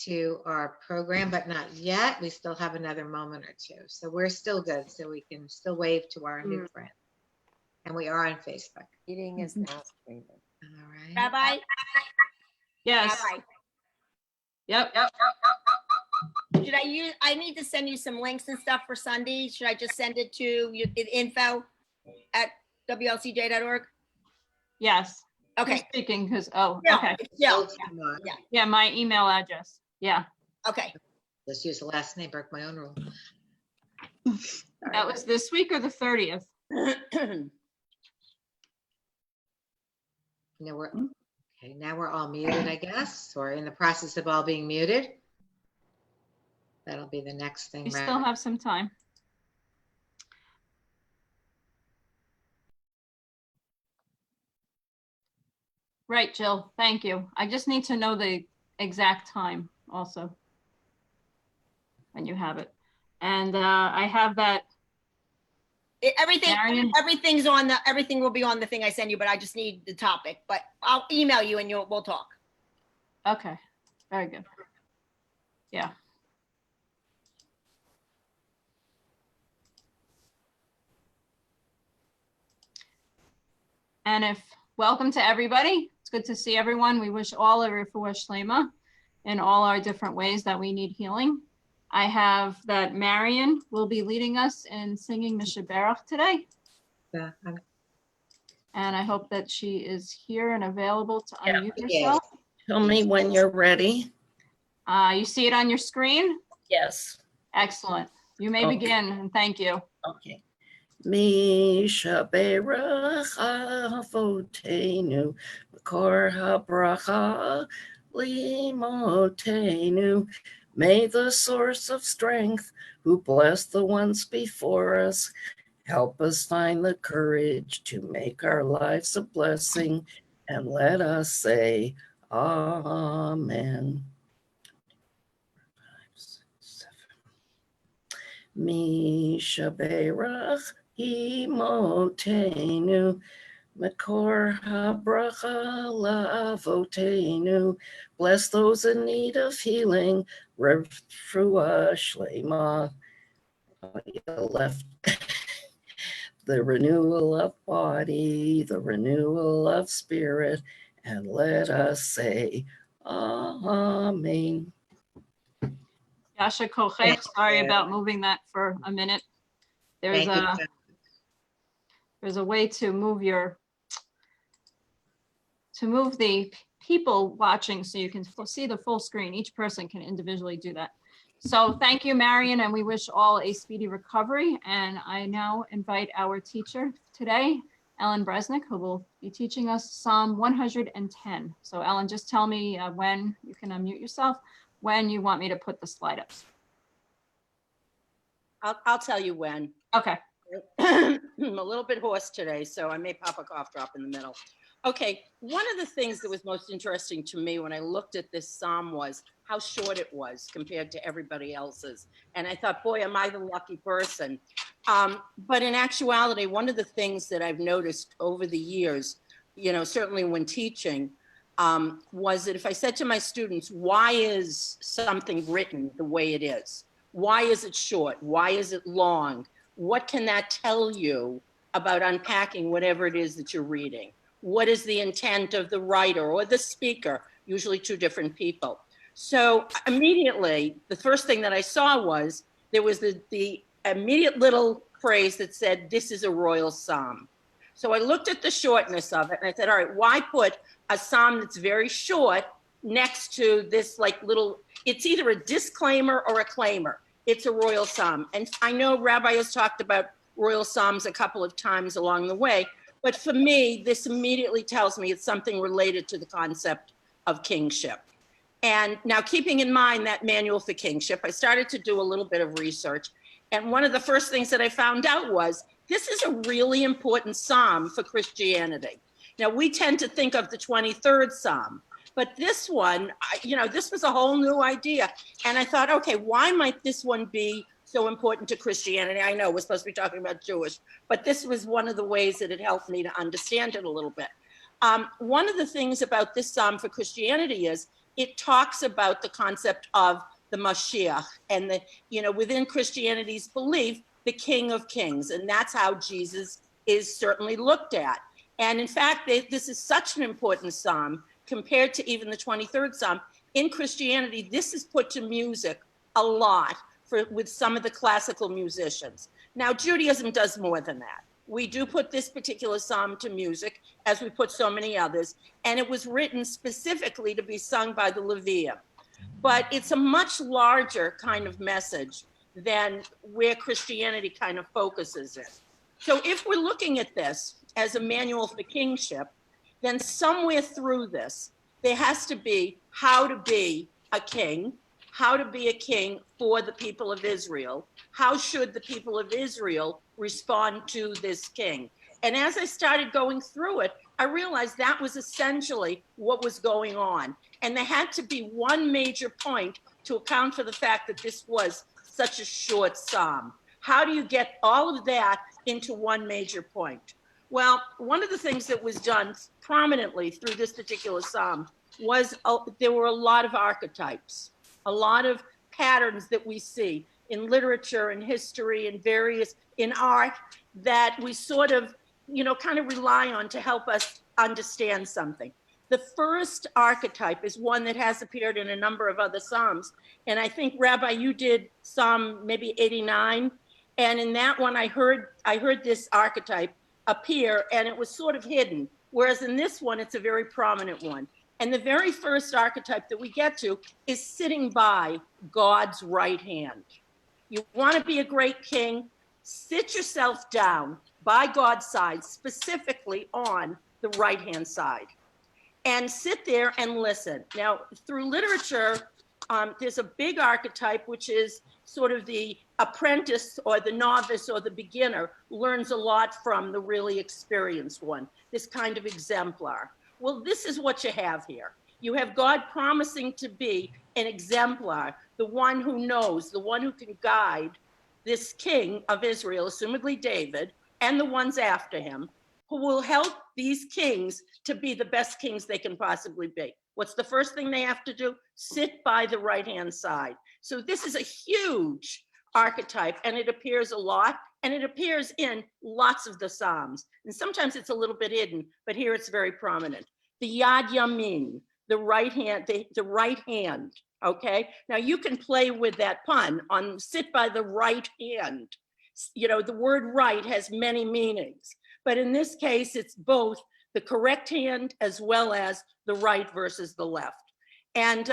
to our program, but not yet. We still have another moment or two. So we're still good. So we can still wave to our new friend. And we are on Facebook. Meeting is now streaming. All right. Rabbi? Yes. Rabbi, Yep. should I use, I need to send you some links and stuff for Sunday. Should I just send it to you, info@wlcj.org? Yes. Okay. Who's speaking, because, Yeah, okay. Yeah, Yeah, my email address. Yeah, okay. Let's use the last name, broke my own rule. that was this week or the 30th? Now we're okay. Now we're all muted, I guess, or in the process of all being muted. That'll be the next thing. We right? still have some time. Right, Jill, thank you. I just need to know the exact time also. When you have it. And I have that. Marion? Everything's on the, everything will be on the thing I send you, but I just need the topic, but I'll email you and we'll talk. Okay, very good. Yeah. And welcome to everybody. It's good to see everyone. We wish all a refuah shlema in all our different ways that we need healing. I have that Marion will be leading us in singing Mishaberach today. Yeah. And I hope that she is here and available to unmute herself. Tell me when you're ready. You see it on your screen? Yes. Excellent. You may begin, and thank you. Okay. Mishaberach avotenu, Makor habracha limotenu. May the source of strength, who blessed the ones before us, help us find the courage to make our lives a blessing, and let us say, Amen. 5, 6, 7. Mishaberach imotenu, Makor habracha lavotenu. Bless those in need of healing. Refuah shlema. Left. The renewal of body, the renewal of spirit, and let us say, Amen. Yasha Kochech, sorry about moving that for a minute. There's a way to move the people watching so you can see the full screen. Each person can individually do that. So thank you, Marion, and we wish all a speedy recovery. And I now invite our teacher today, Ellen Bresnick, who will be teaching us Psalm 110. So Ellen, just tell me when you can unmute yourself, when you want me to put the slide ups. I'll tell you when. Okay. I'm a little bit hoarse today, so I may pop a cough drop in the middle. Okay, one of the things that was most interesting to me when I looked at this psalm was how short it was compared to everybody else's. And I thought, boy, am I the lucky person. But in actuality, one of the things that I've noticed over the years, you know, certainly when teaching, was that if I said to my students, why is something written the way it is? Why is it short? Why is it long? What can that tell you about unpacking whatever it is that you're reading? What is the intent of the writer or the speaker? Usually two different people. So immediately, the first thing that I saw was there was the immediate little phrase that said, this is a royal psalm. So I looked at the shortness of it and I said, all right, why put a psalm that's very short next to this like little, it's either a disclaimer or a claimer. It's a royal psalm. And I know Rabbi has talked about royal psalms a couple of times along the way, but for me, this immediately tells me it's something related to the concept of kingship. And now keeping in mind that manual for kingship, I started to do a little bit of research. And one of the first things that I found out was this is a really important psalm for Christianity. Now we tend to think of the 23rd Psalm, but this one, you know, this was a whole new idea. And I thought, okay, why might this one be so important to Christianity? I know we're supposed to be talking about Jewish, but this was one of the ways that it helped me to understand it a little bit. One of the things about this psalm for Christianity is it talks about the concept of the Mashiach and the, within Christianity's belief, the King of Kings. And that's how Jesus is certainly looked at. And in fact, this is such an important psalm compared to even the 23rd Psalm. In Christianity, this is put to music a lot with some of the classical musicians. Now, Judaism does more than that. We do put this particular psalm to music, as we put so many others, and it was written specifically to be sung by the Levium. But it's a much larger kind of message than where Christianity kind of focuses in. So if we're looking at this as a manual for kingship, then somewhere through this, there has to be how to be a king, how to be a king for the people of Israel. How should the people of Israel respond to this king? And as I started going through it, I realized that was essentially what was going on. And there had to be one major point to account for the fact that this was such a short psalm. How do you get all of that into one major point? Well, one of the things that was done prominently through this particular psalm was there were a lot of archetypes, a lot of patterns that we see in literature and history and in art that we sort of, kind of rely on to help us understand something. The first archetype is one that has appeared in a number of other Psalms. And I think, Rabbi, you did Psalm maybe 89. And in that one, I heard this archetype appear, and it was sort of hidden. Whereas in this one, it's a very prominent one. And the very first archetype that we get to is sitting by God's right hand. You want to be a great king, sit yourself down by God's side, specifically on the right-hand side, and sit there and listen. Now, through literature, there's a big archetype, which is sort of the apprentice or the novice or the beginner learns a lot from the really experienced one, this kind of exemplar. Well, this is what you have here. You have God promising to be an exemplar, the one who knows, the one who can guide this king of Israel, assumedly David, and the ones after him, who will help these kings to be the best kings they can possibly be. What's the first thing they have to do? Sit by the right-hand side. So this is a huge archetype, and it appears a lot, and it appears in lots of the Psalms. And sometimes it's a little bit hidden, but here it's very prominent. The Yad Yamin, the right hand, the right hand, okay? Now you can play with that pun on sit by the right hand. The word right has many meanings, but in this case, it's both the correct hand as well as the right versus the left. And,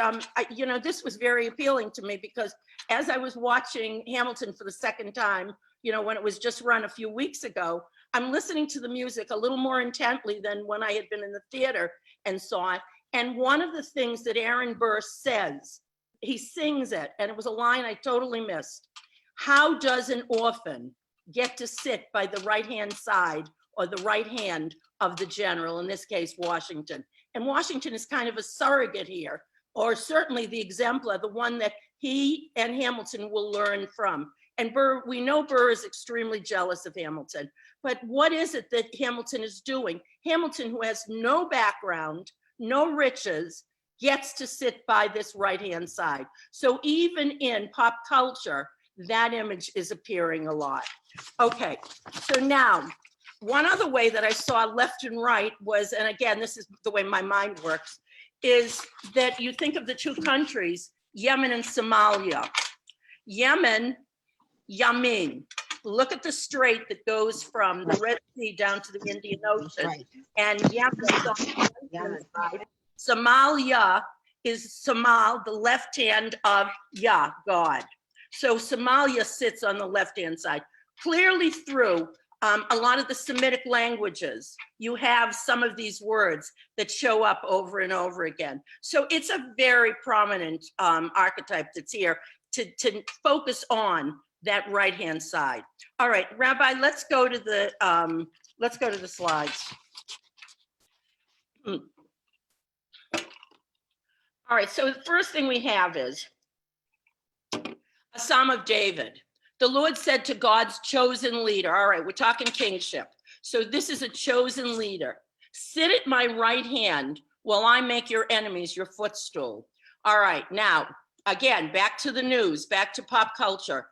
this was very appealing to me because as I was watching Hamilton for the second time, when it was just run a few weeks ago, I'm listening to the music a little more intently than when I had been in the theater and saw it. And one of the things that Aaron Burr says, he sings it, and it was a line I totally missed. How does an orphan get to sit by the right-hand side or the right hand of the general, in this case, Washington? And Washington is kind of a surrogate here, or certainly the exemplar, the one that he and Hamilton will learn from. And Burr, we know Burr is extremely jealous of Hamilton, but what is it that Hamilton is doing? Hamilton, who has no background, no riches, gets to sit by this right-hand side. So even in pop culture, that image is appearing a lot. Okay, so now, one other way that I saw left and right was, and again, this is the way my mind works, is that you think of the two countries, Yemen and Somalia. Yemen, Yamin. Look at the strait that goes from the Red Sea down to the Indian Ocean. Right. And Yemen is on the right-hand side. Somalia is Somal, the left hand of Yah, God. So Somalia sits on the left-hand side. Clearly through a lot of the Semitic languages, you have some of these words that show up over and over again. So it's a very prominent archetype that's here to focus on that right-hand side. All right, Rabbi, let's go to the slides. All right, so the first thing we have is a Psalm of David. The Lord said to God's chosen leader, all right, we're talking kingship. So this is a chosen leader. Sit at my right hand while I make your enemies your footstool. All right, now, again, back to the news, back to pop culture.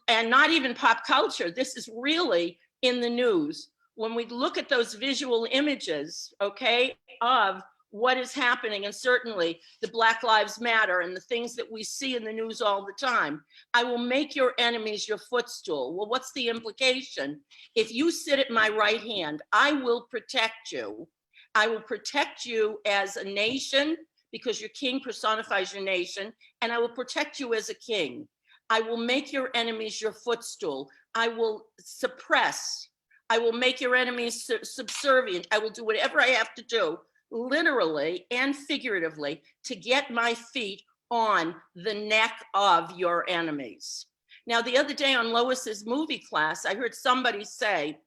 And not even pop culture, this is really in the news. When we look at those visual images, okay, of what is happening, and certainly the Black Lives Matter and the things that we see in the news all the time, I will make your enemies your footstool. Well, what's the implication? If you sit at my right hand, I will protect you. I will protect you as a nation, because your king personifies your nation, and I will protect you as a king. I will make your enemies your footstool. I will suppress. I will make your enemies subservient. I will do whatever I have to do, literally and figuratively, to get my feet on the neck of your enemies. Now, the other day on Lois's movie class, I heard somebody say,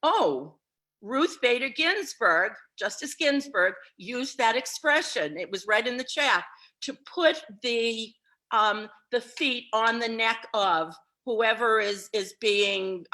oh, Ruth Bader Ginsburg, Justice Ginsburg, used that expression. It was right in the chat, to put the feet on the neck of whoever is being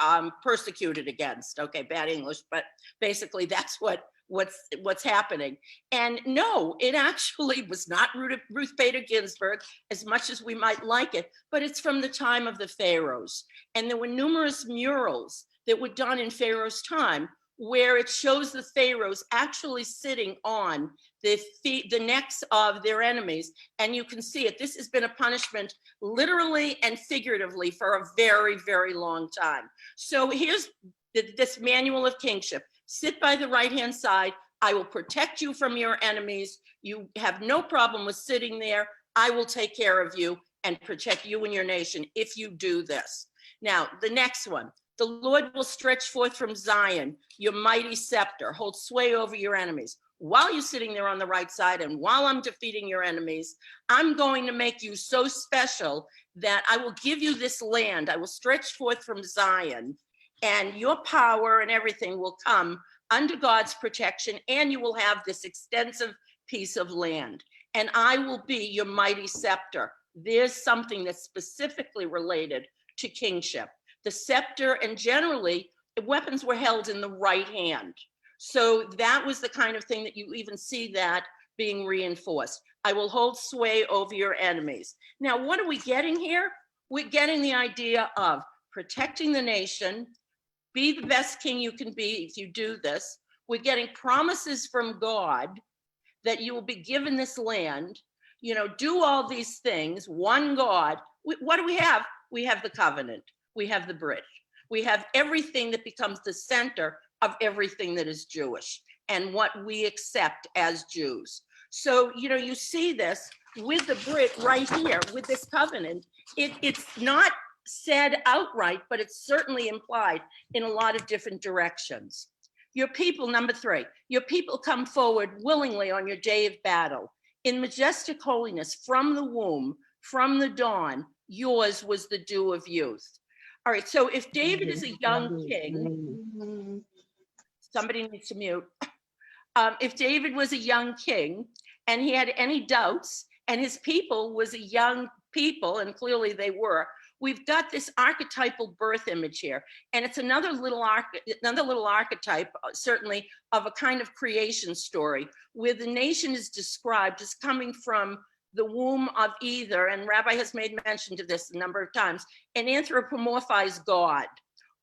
persecuted against. Okay, bad English, but basically that's what's happening. And no, it actually was not Ruth Bader Ginsburg, as much as we might like it, but it's from the time of the pharaohs. And there were numerous murals that were done in Pharaoh's time, where it shows the pharaohs actually sitting on the feet, the necks of their enemies. And you can see it. This has been a punishment literally and figuratively for a very, very long time. So here's this manual of kingship. Sit by the right-hand side. I will protect you from your enemies. You have no problem with sitting there. I will take care of you and protect you and your nation if you do this. Now, the next one. The Lord will stretch forth from Zion your mighty scepter, hold sway over your enemies. While you're sitting there on the right side and while I'm defeating your enemies, I'm going to make you so special that I will give you this land. I will stretch forth from Zion, and your power and everything will come under God's protection, and you will have this extensive piece of land. And I will be your mighty scepter. There's something that's specifically related to kingship. The scepter, and generally weapons were held in the right hand. So that was the kind of thing that you even see that being reinforced. I will hold sway over your enemies. Now, what are we getting here? We're getting the idea of protecting the nation, be the best king you can be if you do this. We're getting promises from God that you will be given this land, you know, do all these things, one God. What do we have? We have the covenant. We have the bridge. We have everything that becomes the center of everything that is Jewish and what we accept as Jews. So, you know, you see this with the Brit right here, with this covenant. It's not said outright, but it's certainly implied in a lot of different directions. Your people, number 3, your people come forward willingly on your day of battle. In majestic holiness, from the womb, from the dawn, yours was the dew of youth. All right, so if David is a young king, somebody needs to mute. If David was a young king and he had any doubts, and his people was a young people, and clearly they were, we've got this archetypal birth image here. And it's another little archetype, certainly, of a kind of creation story, where the nation is described as coming from the womb of either, and Rabbi has made mention to this a number of times, an anthropomorphized God,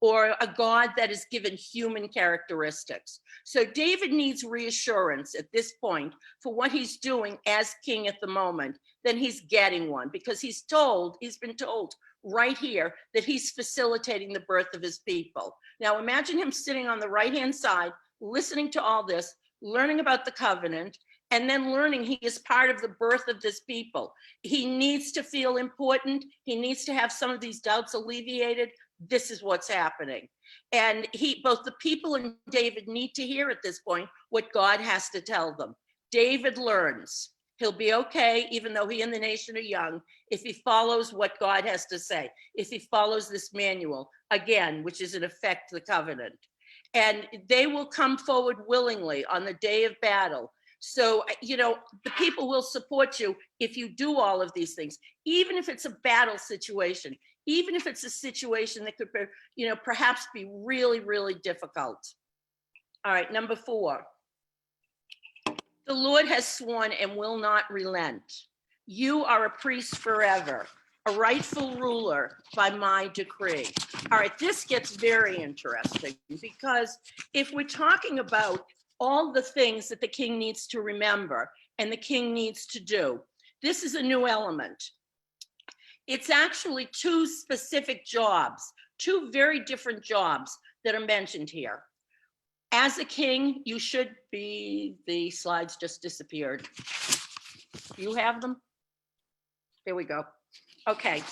or a God that is given human characteristics. So David needs reassurance at this point for what he's doing as king at the moment. Then he's getting one, because he's been told right here that he's facilitating the birth of his people. Now imagine him sitting on the right-hand side, listening to all this, learning about the covenant, and then learning he is part of the birth of this people. He needs to feel important. He needs to have some of these doubts alleviated. This is what's happening. And both the people and David need to hear at this point what God has to tell them. David learns. He'll be okay, even though he and the nation are young, if he follows what God has to say, if he follows this manual, again, which is in effect the covenant. And they will come forward willingly on the day of battle. So, you know, the people will support you if you do all of these things, even if it's a battle situation, even if it's a situation that could, you know, perhaps be really, really difficult. All right, number 4. The Lord has sworn and will not relent. You are a priest forever, a rightful ruler by my decree. All right, this gets very interesting because if we're talking about all the things that the king needs to remember and the king needs to do, this is a new element. It's actually two specific jobs, two very different jobs that are mentioned here. As a king, you should be, the slides just disappeared. Do you have them? There we go. Okay.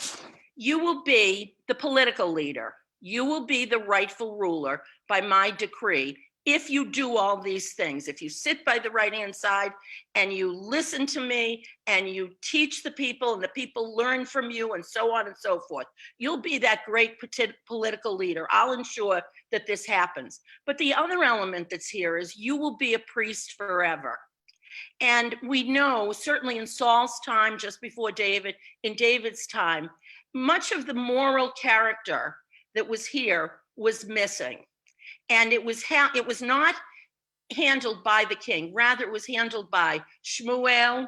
You will be the political leader. You will be the rightful ruler by my decree if you do all these things. If you sit by the right-hand side and you listen to me and you teach the people and the people learn from you and so on and so forth, you'll be that great political leader. I'll ensure that this happens. But the other element that's here is you will be a priest forever. And we know, certainly in Saul's time, just before David, in David's time, much of the moral character that was here was missing. And it was not handled by the king. Rather, it was handled by Shmuel.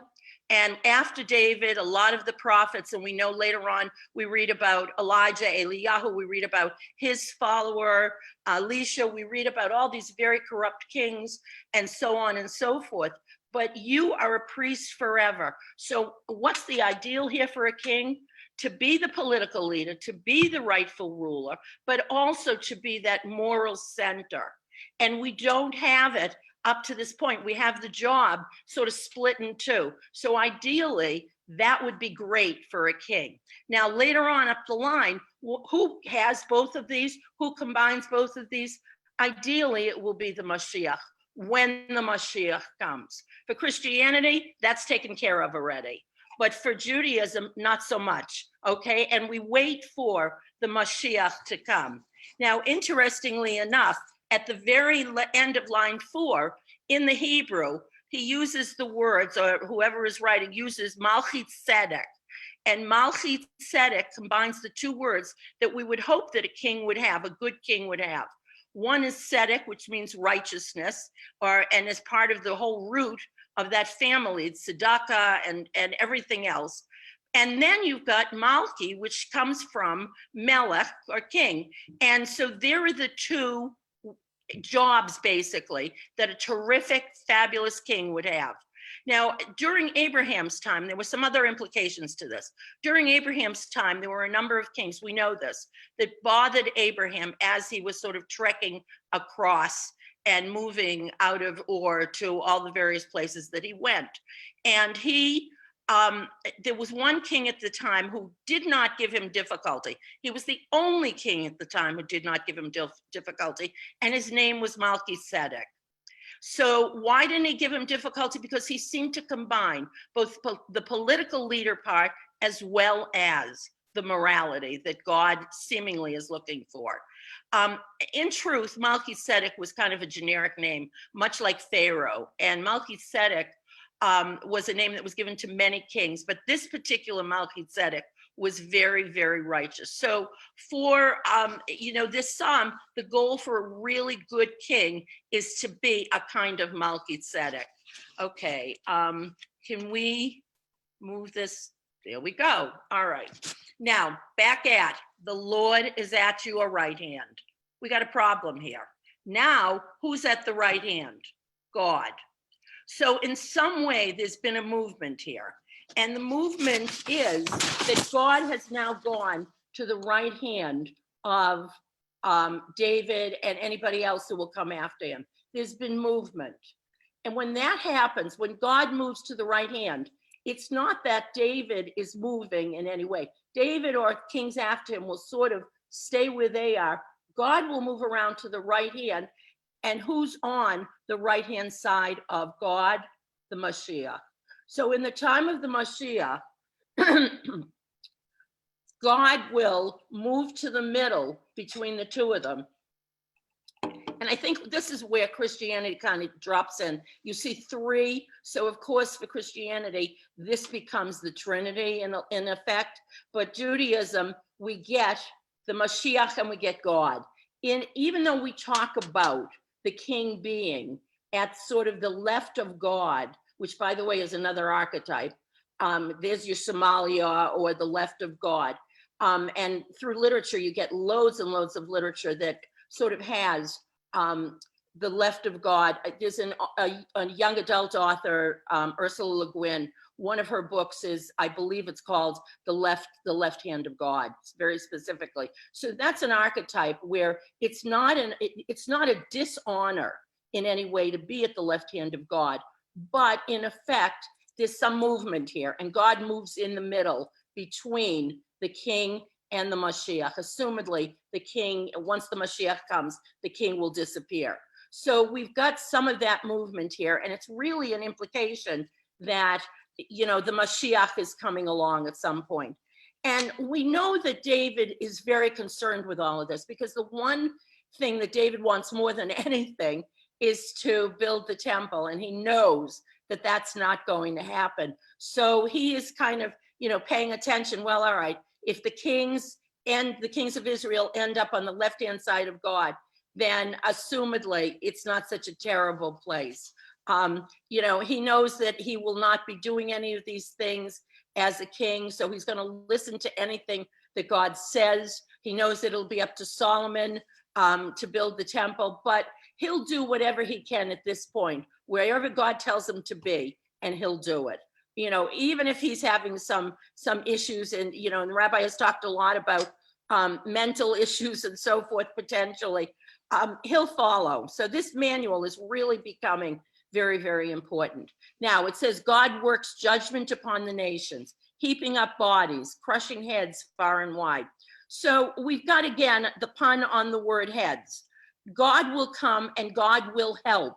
And after David, a lot of the prophets, and we know later on, we read about Elijah, Eliyahu, we read about his follower, Elisha, we read about all these very corrupt kings and so on and so forth. But you are a priest forever. So what's the ideal here for a king? To be the political leader, to be the rightful ruler, but also to be that moral center. And we don't have it up to this point. We have the job sort of split in two. So ideally, that would be great for a king. Now, later on up the line, who has both of these? Who combines both of these? Ideally, it will be the Mashiach, when the Mashiach comes. For Christianity, that's taken care of already. But for Judaism, not so much, okay? And we wait for the Mashiach to come. Now, interestingly enough, at the very end of line 4, in the Hebrew, he uses the words, or whoever is writing uses Malchit Tzedek. And Malchit Tzedek combines the two words that we would hope that a king would have, a good king would have. One is Tzedek, which means righteousness, and is part of the whole root of that family, it's tzedakah and everything else. And then you've got Malki, which comes from Melech, or king. And so there are the two jobs, basically, that a terrific, fabulous king would have. Now, during Abraham's time, there were some other implications to this. During Abraham's time, there were a number of kings, we know this, that bothered Abraham as he was sort of trekking across and moving out of Ur to all the various places that he went. And there was one king at the time who did not give him difficulty. He was the only king at the time who did not give him difficulty, and his name was Melchizedek. So why didn't he give him difficulty? Because he seemed to combine both the political leader part as well as the morality that God seemingly is looking for. In truth, Melchizedek was kind of a generic name, much like Pharaoh. And Melchizedek was a name that was given to many kings, but this particular Melchizedek was very, very righteous. So for, this psalm, the goal for a really good king is to be a kind of Melchizedek. Okay, can we move this? There we go. All right. Now, back at the Lord is at your right hand. We got a problem here. Now, who's at the right hand? God. So in some way, there's been a movement here. And the movement is that God has now gone to the right hand of David and anybody else who will come after him. There's been movement. And when that happens, when God moves to the right hand, it's not that David is moving in any way. David or kings after him will sort of stay where they are. God will move around to the right hand. And who's on the right-hand side of God? The Mashiach. So in the time of the Mashiach, God will move to the middle between the two of them. And I think this is where Christianity kind of drops in. You see 3. So of course, for Christianity, this becomes the Trinity in effect. But Judaism, we get the Mashiach and we get God. Even though we talk about the king being at sort of the left of God, which by the way is another archetype, There's your Somalia or the left of God. And through literature, you get loads and loads of literature that sort of has the left of God. There's a young adult author, Ursula Le Guin. One of her books is, I believe it's called The Left Hand of God, very specifically. So that's an archetype where it's not a dishonor in any way to be at the left hand of God, but in effect, there's some movement here, and God moves in the middle between the king and the Mashiach. Assumedly, the king, once the Mashiach comes, the king will disappear. So we've got some of that movement here, and it's really an implication that, you know, the Mashiach is coming along at some point. And we know that David is very concerned with all of this, because the one thing that David wants more than anything is to build the temple, and he knows that that's not going to happen. So he is kind of, you know, paying attention. Well, all right, if the kings of Israel end up on the left-hand side of God, then assumedly it's not such a terrible place. You know, he knows that he will not be doing any of these things as a king, so he's going to listen to anything that God says. He knows that it'll be up to Solomon to build the temple, but he'll do whatever he can at this point, wherever God tells him to be, and he'll do it. You know, even if he's having some issues, and, you know, and the rabbi has talked a lot about mental issues and so forth, potentially, he'll follow. So this manual is really becoming very, very important. Now it says, God works judgment upon the nations, heaping up bodies, crushing heads far and wide. So we've got, again, the pun on the word heads. God will come and God will help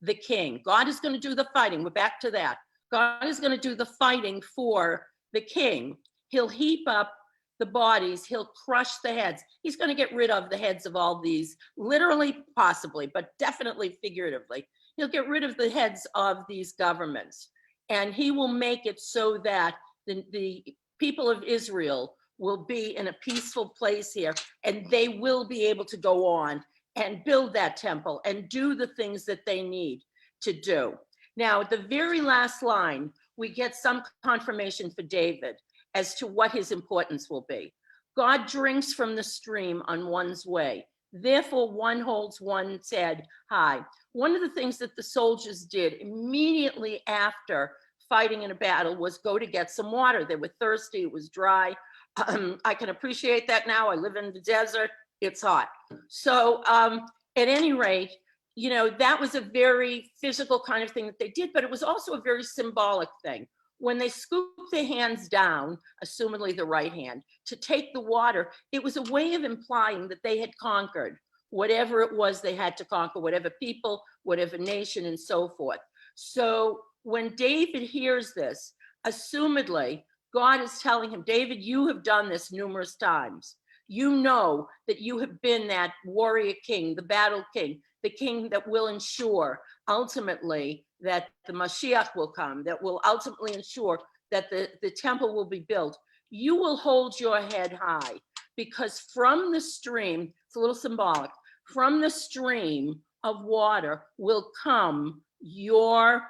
the king. God is going to do the fighting. We're back to that. God is going to do the fighting for the king. He'll heap up the bodies. He'll crush the heads. He's going to get rid of the heads of all these, literally, possibly, but definitely figuratively. He'll get rid of the heads of these governments, and he will make it so that the people of Israel will be in a peaceful place here, and they will be able to go on and build that temple and do the things that they need to do. Now, at the very last line, we get some confirmation for David as to what his importance will be. God drinks from the stream on one's way. Therefore, one holds one's head high. One of the things that the soldiers did immediately after fighting in a battle was go to get some water. They were thirsty. It was dry. I can appreciate that now. I live in the desert. It's hot. So at any rate, you know, that was a very physical kind of thing that they did, but it was also a very symbolic thing. When they scooped their hands down, assumedly the right hand, to take the water, it was a way of implying that they had conquered whatever it was they had to conquer, whatever people, whatever nation, and so forth. So when David hears this, assumedly, God is telling him, David, you have done this numerous times. You know that you have been that warrior king, the battle king, the king that will ensure ultimately that the Mashiach will come, that will ultimately ensure that the temple will be built. You will hold your head high, because from the stream, it's a little symbolic, from the stream of water will come your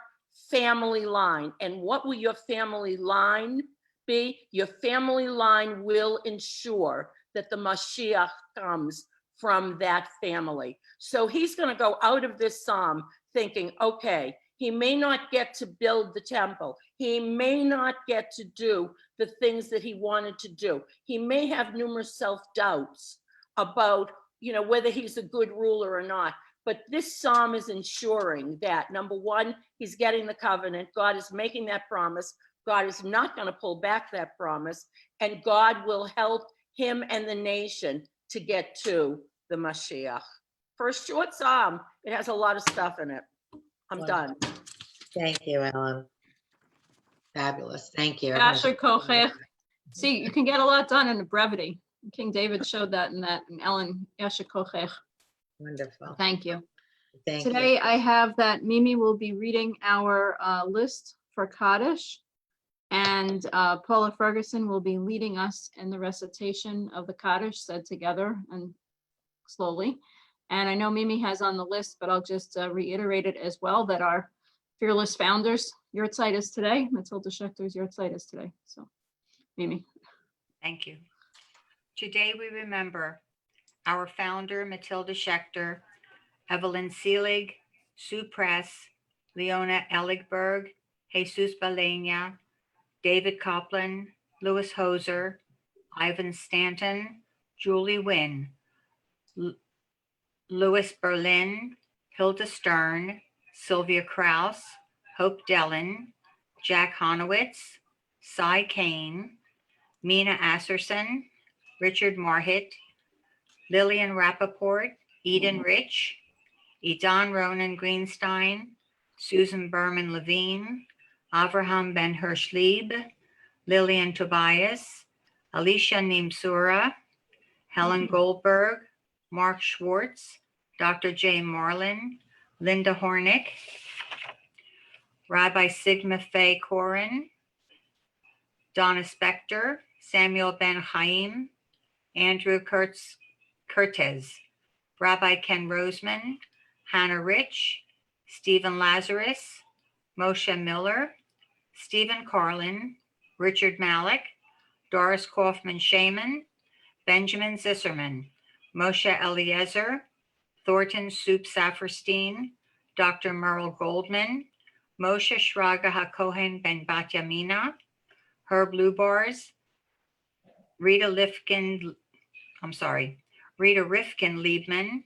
family line. And what will your family line be? Your family line will ensure that the Mashiach comes from that family. So he's going to go out of this psalm thinking, okay, he may not get to build the temple. He may not get to do the things that he wanted to do. He may have numerous self-doubts about, you know, whether he's a good ruler or not. But this psalm is ensuring that, number one, he's getting the covenant. God is making that promise. God is not going to pull back that promise. And God will help him and the nation to get to the Mashiach. For a short psalm, it has a lot of stuff in it. I'm done. Thank you, Ellen. Fabulous. Thank you. Yasher Kochech. See, you can get a lot done in a brevity. King David showed that in Ellen, Yasher Kochech. Wonderful. Thank you. Thank Today you. I have that Mimi will be reading our list for Kaddish, and Paula Ferguson will be leading us in the recitation of the Kaddish said together and slowly. And I know Mimi has on the list, but I'll just reiterate it as well, that our fearless founders, yahrzeit is today. Matilda Schechter's yahrzeit is today. So, Mimi. Thank you. Today we remember our founder, Matilda Schechter, Evelyn Seelig, Sue Press, Leona Elligberg, Jesus Balenia, David Copland, Louis Hoser, Ivan Stanton, Julie Wynn, Louis Berlin, Hilda Stern, Sylvia Krause, Hope Dellen, Jack Honowitz, Cy Kane, Mina Asserson, Richard Marhit, Lillian Rappaport, Eden Rich, Edan Ronan Greenstein, Susan Berman Levine, Avraham Ben Hirschlieb, Lillian Tobias, Alicia Nimsura, Helen Goldberg, Mark Schwartz, Dr. J. Marlin, Linda Hornick, Rabbi Sigma Faye Corin, Donna Spector, Samuel Ben Chaim, Andrew Curtis, Rabbi Ken Roseman, Hannah Rich, Stephen Lazarus, Moshe Miller, Stephen Carlin, Richard Malik, Doris Kaufman Shaman, Benjamin Zisserman, Moshe Eliezer, Thornton Soup Saferstein, Dr. Merle Goldman, Moshe Shraga HaKohen Ben Batyamina, Herb Lubars, Rita Rifkin Liebman,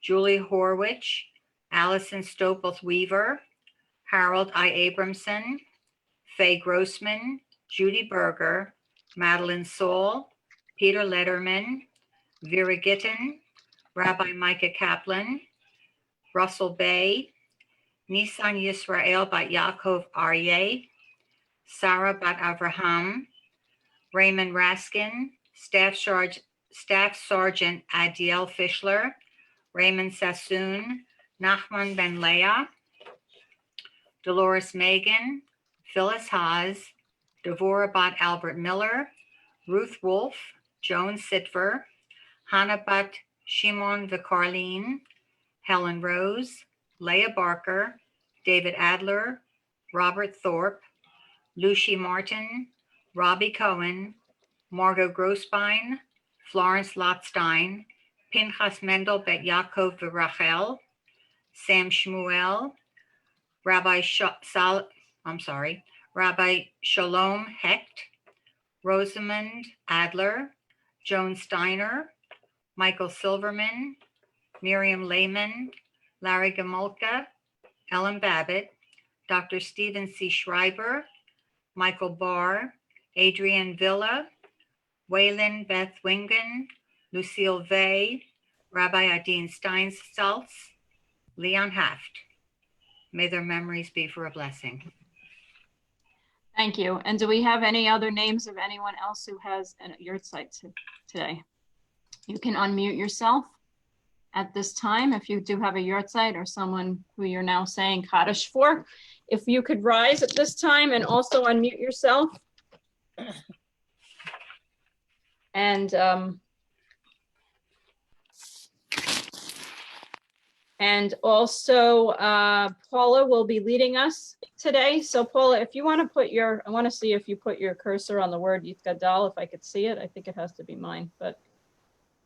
Julie Horwich, Allison Stopelth Weaver, Harold I. Abramson, Faye Grossman, Judy Berger, Madeline Saul, Peter Letterman, Vera Gittin, Rabbi Micah Kaplan, Russell Bay, Nisan Yisrael Bat Yaakov Aryeh, Sarah Bat Avraham, Raymond Raskin, Staff Sergeant Adiel Fischler, Raymond Sassoon, Nachman Ben Leah, Dolores Megan, Phyllis Haas, Devorah Bat Albert Miller, Ruth Wolf, Joan Sitver, Hannah Bat Shimon Vicarline, Helen Rose, Leah Barker, David Adler, Robert Thorpe, Lucy Martin, Robbie Cohen, Margot Grossbein, Florence Lotstein, Pinchas Mendel Bet Yaakov V'Rachel, Sam Shmuel, Rabbi Shalom Hecht, Rosamund Adler, Joan Steiner, Michael Silverman, Miriam Lehman, Larry Gamulka, Ellen Babbitt, Dr. Stephen C. Schreiber, Michael Barr, Adrienne Villa, Waylon Beth Wingen, Lucille Vey, Rabbi Adine Steinsaltz, Leon Haft. May their memories be for a blessing. Thank you. And do we have any other names of anyone else who has a yahrzeit today? You can unmute yourself at this time if you do have a yahrzeit or someone who you're now saying Kaddish for. If you could rise at this time and also unmute yourself. And also Paula will be leading us today. So Paula, if you want to put your, I want to see if you put your cursor on the word Yitgadal, if I could see it. I think it has to be mine, but.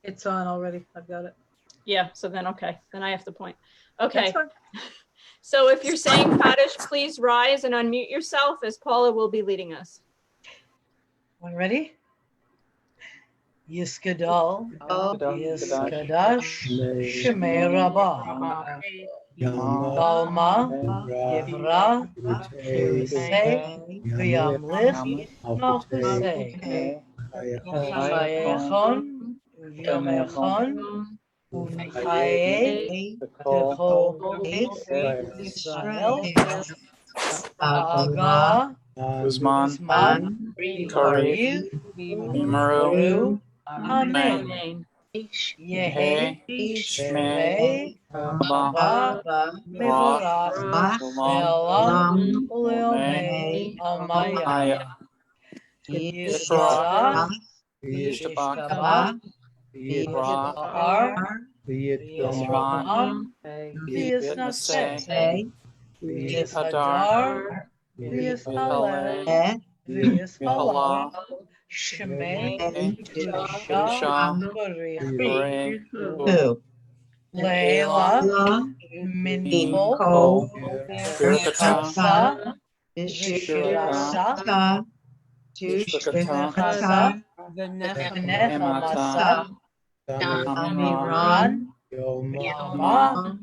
It's on already. I've got it. Yeah, so then, okay, then I have to point. Okay, That's fine. so if you're saying Kaddish, please rise and unmute yourself as Paula will be leading us. One ready? Yiskadal, Oh, Yiskadash, Shemei Rabbah, Dalma, Yivra, Yusei, V'yamlich, Malchusei, Chayechon, V'yamechon, Uv'chaye, Techol Israel, Aga, Uzman, Kariv, Imaru, Amen. Yehi, Shmei, Abba, Mevorach, Le'olam, Uleomei, Amaya. Yisrael, Yishtabach, Yishtabach, Yisraham, Yisnaseh, Yishadar, V'yishalem, v'yishalach, shemei kedusha b'richu, leila, mincho, birkatza, v'shirasa, v'shvechasa, v'nechamasa, v'miran, v'yama,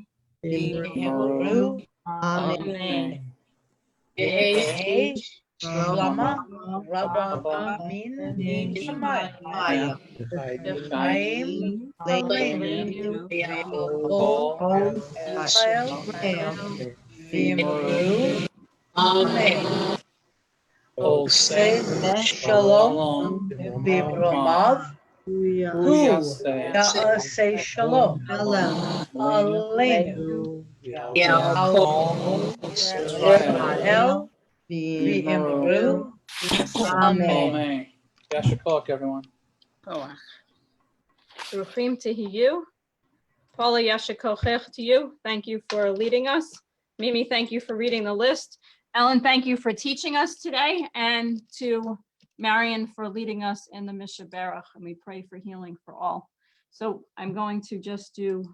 v'imru, amen. Yehi, Shlama, Rabba, Min, Shemaya, Chaim, Leinu, V'Yavol, Israel, V'Imru, Amen. Oseh, Shalom, V'Bramav, Hu, Ya'aseh Shalom, Aleinu, Ya'al, Israel, V'Imru, Amen. Amen. Yasher Koach, everyone. Ruchim Tehiyu. Paula Yasher Kochech to you. Thank you for leading us. Mimi, thank you for reading the list. Ellen, thank you for teaching us today, and to Marion for leading us in the Mishaberach, and we pray for healing for all. So I'm going to just do